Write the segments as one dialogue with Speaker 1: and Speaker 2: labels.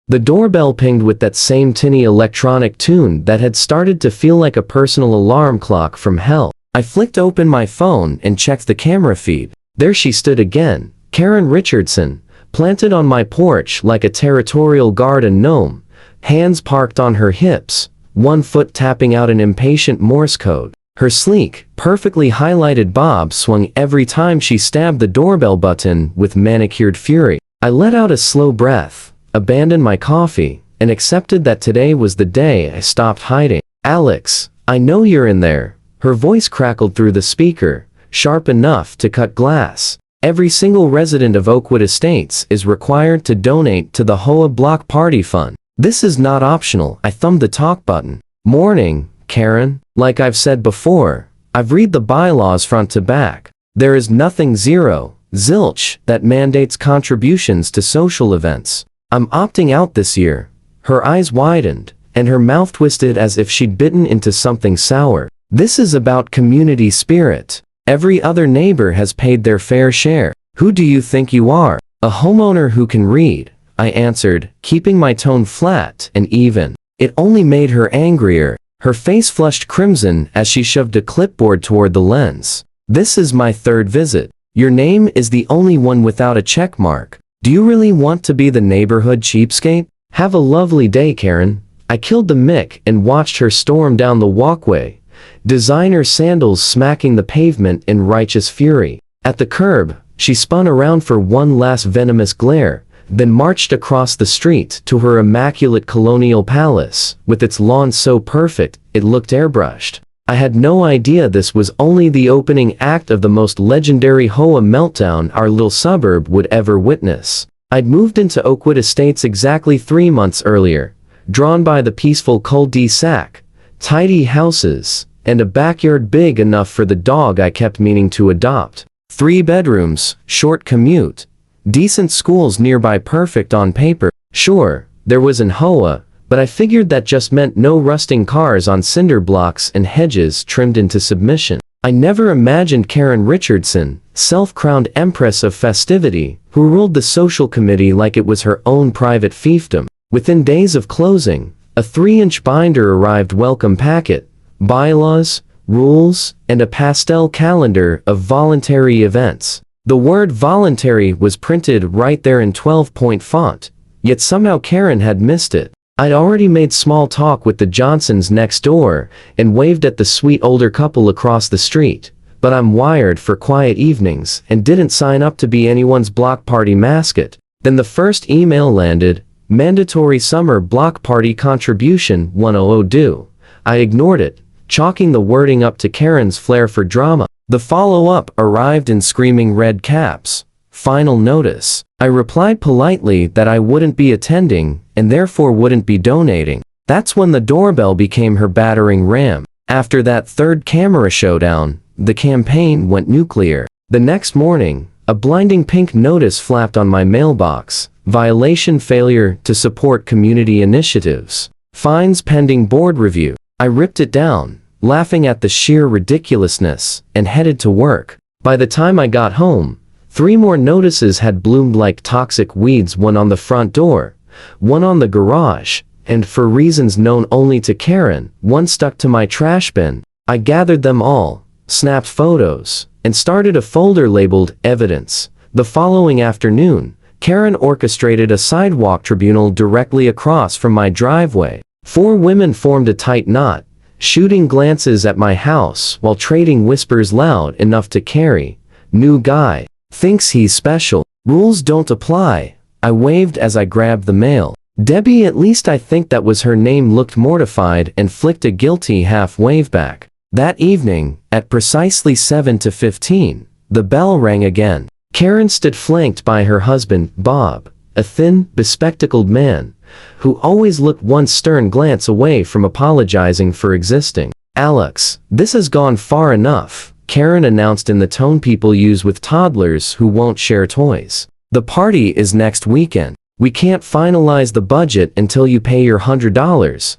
Speaker 1: The doorbell pinged with that same tinny electronic tune that had started to feel like a personal alarm clock from hell. I flicked open my phone and checked the camera feed. There she stood again, Karen Richardson, planted on my porch like a territorial garden gnome, hands parked on her hips, one foot tapping out an impatient Morse code. Her sleek, perfectly highlighted bob swung every time she stabbed the doorbell button with manicured fury. I let out a slow breath, abandoned my coffee, and accepted that today was the day I stopped hiding. "Alex, I know you're in there." Her voice crackled through the speaker, sharp enough to cut glass. "Every single resident of Oakwood Estates is required to donate to the HOA Block Party Fund. This is not optional." I thumbed the talk button. "Morning, Karen. Like I've said before, I've read the bylaws front to back. There is nothing zilch that mandates contributions to social events. I'm opting out this year." Her eyes widened, and her mouth twisted as if she'd bitten into something sour. "This is about community spirit. Every other neighbor has paid their fair share. Who do you think you are?" "A homeowner who can read," I answered, keeping my tone flat and even. It only made her angrier. Her face flushed crimson as she shoved a clipboard toward the lens. "This is my third visit. Your name is the only one without a check mark. Do you really want to be the neighborhood cheapskate? Have a lovely day, Karen." I killed the mic and watched her storm down the walkway, designer sandals smacking the pavement in righteous fury. At the curb, she spun around for one last venomous glare, then marched across the street to her immaculate colonial palace, with its lawn so perfect it looked airbrushed. I had no idea this was only the opening act of the most legendary HOA meltdown our little suburb would ever witness. I'd moved into Oakwood Estates exactly 3 months earlier, drawn by the peaceful cul-de-sac, tidy houses, and a backyard big enough for the dog I kept meaning to adopt. 3 bedrooms, short commute, decent schools nearby, perfect on paper. Sure, there was an HOA, but I figured that just meant no rusting cars on cinder blocks and hedges trimmed into submission. I never imagined Karen Richardson, self-crowned empress of festivity, who ruled the social committee like it was her own private fiefdom. Within days of closing, a 3-inch binder arrived, welcome packet, bylaws, rules, and a pastel calendar of voluntary events. The word voluntary was printed right there in 12-point font, yet somehow Karen had missed it. I'd already made small talk with the Johnsons next door and waved at the sweet older couple across the street, but I'm wired for quiet evenings and didn't sign up to be anyone's block party mascot. Then the first email landed, mandatory summer block party contribution 100 due. I ignored it, chalking the wording up to Karen's flair for drama. The follow-up arrived in screaming red caps. Final notice. I replied politely that I wouldn't be attending and therefore wouldn't be donating. That's when the doorbell became her battering ram. After that third camera showdown, the campaign went nuclear. The next morning, a blinding pink notice flapped on my mailbox. Violation, failure to support community initiatives. Fines pending board review. I ripped it down, laughing at the sheer ridiculousness, and headed to work. By the time I got home, 3 more notices had bloomed like toxic weeds, one on the front door, one on the garage, and for reasons known only to Karen, one stuck to my trash bin. I gathered them all, snapped photos, and started a folder labeled Evidence. The following afternoon, Karen orchestrated a sidewalk tribunal directly across from my driveway. 4 women formed a tight knot, shooting glances at my house while trading whispers loud enough to carry. "New guy. Thinks he's special. Rules don't apply." I waved as I grabbed the mail. Debbie, at least I think that was her name, looked mortified and flicked a guilty half-wave back. That evening, at precisely 7:15, the bell rang again. Karen stood flanked by her husband, Bob, a thin, bespectacled man, who always looked one stern glance away from apologizing for existing. "Alex, this has gone far enough," Karen announced in the tone people use with toddlers who won't share toys. "The party is next weekend. We can't finalize the budget until you pay your $100.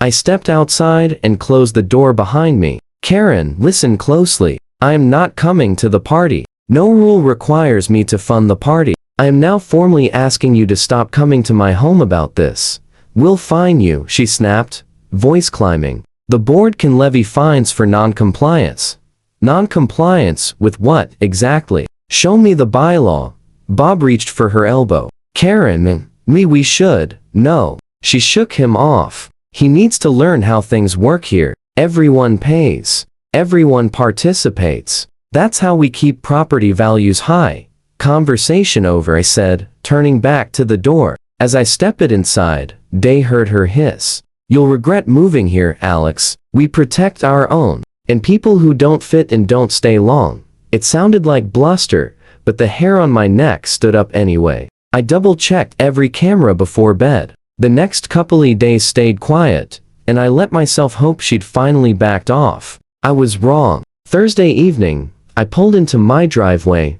Speaker 1: I stepped outside and closed the door behind me. "Karen, listen closely. I am not coming to the party. No rule requires me to fund the party. I am now formally asking you to stop coming to my home about this. We'll fine you, she snapped, voice climbing. The board can levy fines for non-compliance. Non-compliance with what, exactly? Show me the bylaw. Bob reached for her elbow. Karen, we should. No. She shook him off. He needs to learn how things work here. Everyone pays. Everyone participates. That's how we keep property values high. Conversation over, I said, turning back to the door. As I stepped inside, Day heard her hiss. You'll regret moving here, Alex. We protect our own. And people who don't fit and don't stay long. It sounded like bluster, but the hair on my neck stood up anyway. I double-checked every camera before bed. The next couple of days stayed quiet, and I let myself hope she'd finally backed off. I was wrong. Thursday evening, I pulled into my driveway,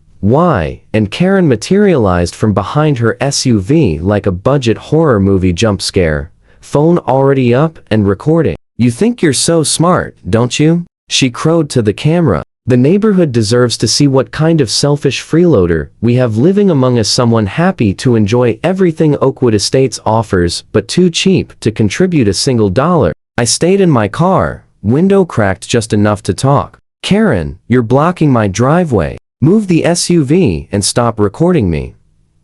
Speaker 1: and Karen materialized from behind her SUV like a budget horror movie jump scare. Phone already up and recording. You think you're so smart, don't you? She crowed to the camera. The neighborhood deserves to see what kind of selfish freeloader we have living among us, someone happy to enjoy everything Oakwood Estates offers but too cheap to contribute a single dollar. I stayed in my car, window cracked just enough to talk. Karen, you're blocking my driveway. Move the SUV and stop recording me.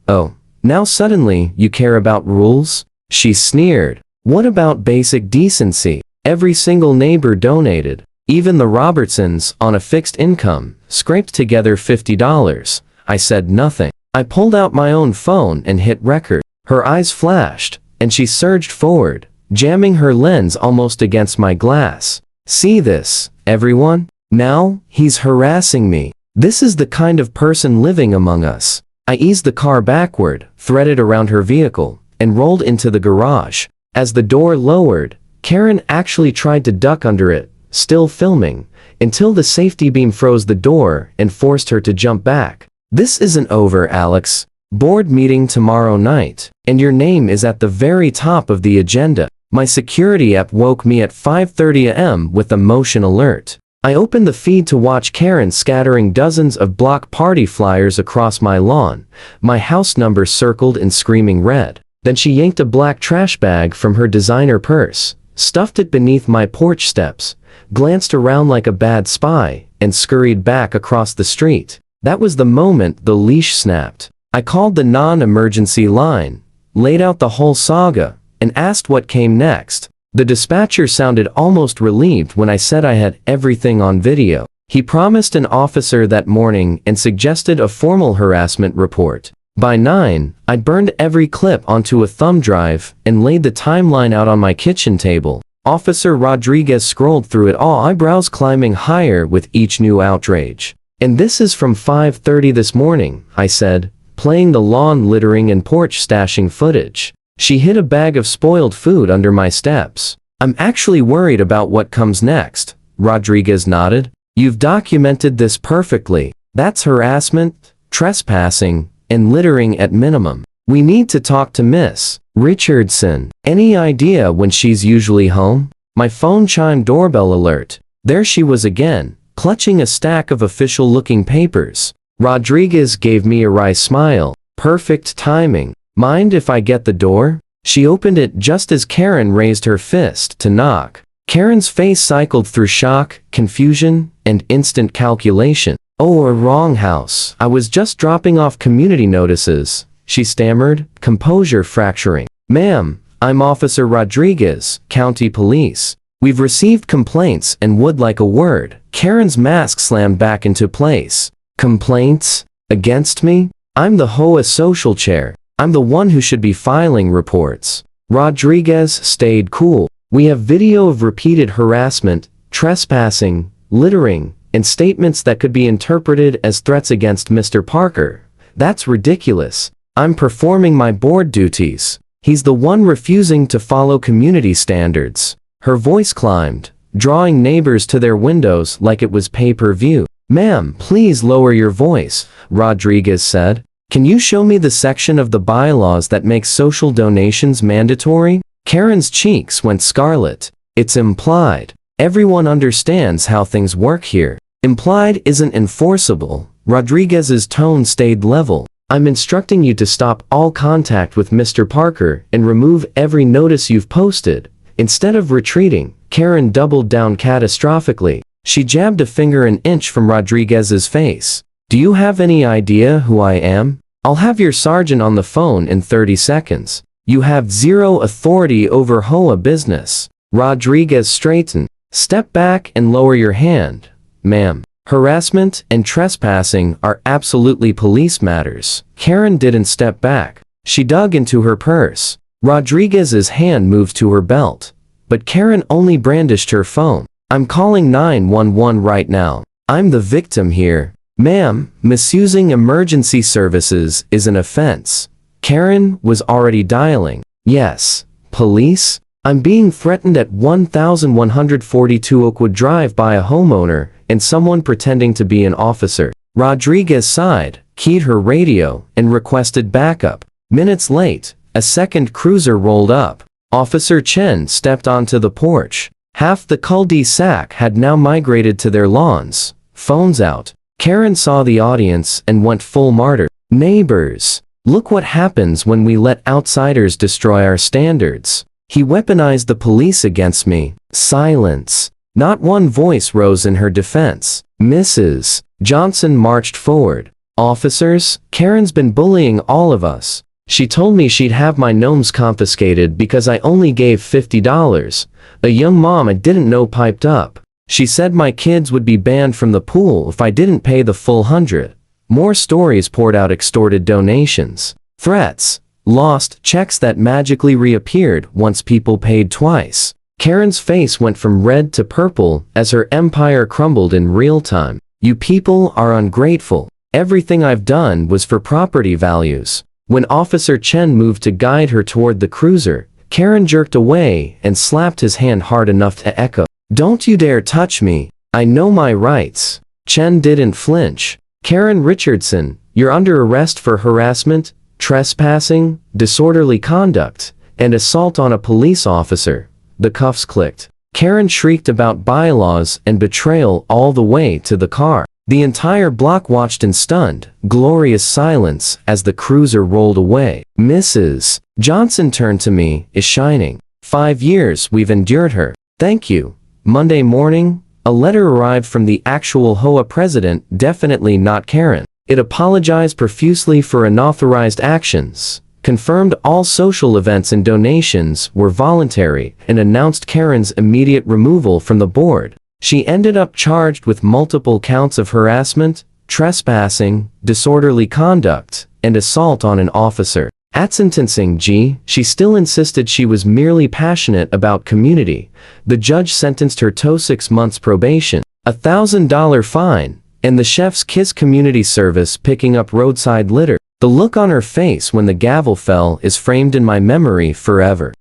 Speaker 1: Oh, now suddenly you care about rules? She sneered. What about basic decency? Every single neighbor donated. Even the Robertsons, on a fixed income, scraped together $50. I said nothing. I pulled out my own phone and hit record. Her eyes flashed, and she surged forward, jamming her lens almost against my glass. See this, everyone? Now, he's harassing me. This is the kind of person living among us. I eased the car backward, threaded around her vehicle, and rolled into the garage. As the door lowered, Karen actually tried to duck under it, still filming, until the safety beam froze the door and forced her to jump back. This isn't over, Alex. Board meeting tomorrow night, and your name is at the very top of the agenda. My security app woke me at 5:30 a.m. with a motion alert. I opened the feed to watch Karen scattering dozens of block party flyers across my lawn, my house number circled in screaming red. Then she yanked a black trash bag from her designer purse, stuffed it beneath my porch steps, glanced around like a bad spy, and scurried back across the street. That was the moment the leash snapped. I called the non-emergency line, laid out the whole saga, and asked what came next. The dispatcher sounded almost relieved when I said I had everything on video. He promised an officer that morning and suggested a formal harassment report. By 9, I'd burned every clip onto a thumb drive and laid the timeline out on my kitchen table. Officer Rodriguez scrolled through it all, eyebrows climbing higher with each new outrage. And this is from 5:30 this morning, I said, playing the lawn littering and porch stashing footage. She hid a bag of spoiled food under my steps. I'm actually worried about what comes next, Rodriguez nodded. You've documented this perfectly. That's harassment, trespassing, and littering at minimum. We need to talk to Miss Richardson. Any idea when she's usually home? My phone chimed doorbell alert. There she was again, clutching a stack of official-looking papers. Rodriguez gave me a wry smile. Perfect timing. Mind if I get the door? She opened it just as Karen raised her fist to knock. Karen's face cycled through shock, confusion, and instant calculation. Oh, a wrong house. I was just dropping off community notices, she stammered, composure fracturing. Ma'am, I'm Officer Rodriguez, County Police. We've received complaints and would like a word. Karen's mask slammed back into place. Complaints? Against me? I'm the HOA social chair. I'm the one who should be filing reports. Rodriguez stayed cool. We have video of repeated harassment, trespassing, littering, and statements that could be interpreted as threats against Mr. Parker. That's ridiculous. I'm performing my board duties. He's the one refusing to follow community standards. Her voice climbed, drawing neighbors to their windows like it was pay-per-view. Ma'am, please lower your voice, Rodriguez said. Can you show me the section of the bylaws that makes social donations mandatory? Karen's cheeks went scarlet. It's implied. Everyone understands how things work here. Implied isn't enforceable. Rodriguez's tone stayed level. I'm instructing you to stop all contact with Mr. Parker and remove every notice you've posted." Instead of retreating, Karen doubled down catastrophically. She jabbed a finger an inch from Rodriguez's face. "Do you have any idea who I am? I'll have your sergeant on the phone in 30 seconds. You have zero authority over HOA business." Rodriguez straightened. "Step back and lower your hand, ma'am. Harassment and trespassing are absolutely police matters." Karen didn't step back. She dug into her purse. Rodriguez's hand moved to her belt. But Karen only brandished her phone. "I'm calling 911 right now. I'm the victim here. Ma'am, misusing emergency services is an offense." Karen was already dialing. "Yes, police? I'm being threatened at 1142 Oakwood Drive by a homeowner and someone pretending to be an officer." Rodriguez sighed, keyed her radio, and requested backup. Minutes late, a second cruiser rolled up. Officer Chen stepped onto the porch. Half the cul-de-sac had now migrated to their lawns, phones out. Karen saw the audience and went full martyr. "Neighbors, look what happens when we let outsiders destroy our standards. He weaponized the police against me." Silence. Not one voice rose in her defense. Mrs. Johnson marched forward. "Officers, Karen's been bullying all of us. She told me she'd have my gnomes confiscated because I only gave $50. A young mom I didn't know piped up. She said my kids would be banned from the pool if I didn't pay the full 100. More stories poured out, extorted donations, threats, lost checks that magically reappeared once people paid twice. Karen's face went from red to purple as her empire crumbled in real time. "You people are ungrateful. Everything I've done was for property values." When Officer Chen moved to guide her toward the cruiser, Karen jerked away and slapped his hand hard enough to echo. "Don't you dare touch me. I know my rights." Chen didn't flinch. "Karen Richardson, you're under arrest for harassment, trespassing, disorderly conduct, and assault on a police officer." The cuffs clicked. Karen shrieked about bylaws and betrayal all the way to the car. The entire block watched in stunned, glorious silence as the cruiser rolled away. Mrs. Johnson turned to me, is shining. 5 years we've endured her. Thank you. Monday morning, a letter arrived from the actual HOA president, definitely not Karen. It apologized profusely for unauthorized actions, confirmed all social events and donations were voluntary, and announced Karen's immediate removal from the board. She ended up charged with multiple counts of harassment, trespassing, disorderly conduct, and assault on an officer. At sentencing, she still insisted she was merely passionate about community. The judge sentenced her to 6 months probation, a $1,000 fine, and the Chef's Kiss community service picking up roadside litter. The look on her face when the gavel fell is framed in my memory forever.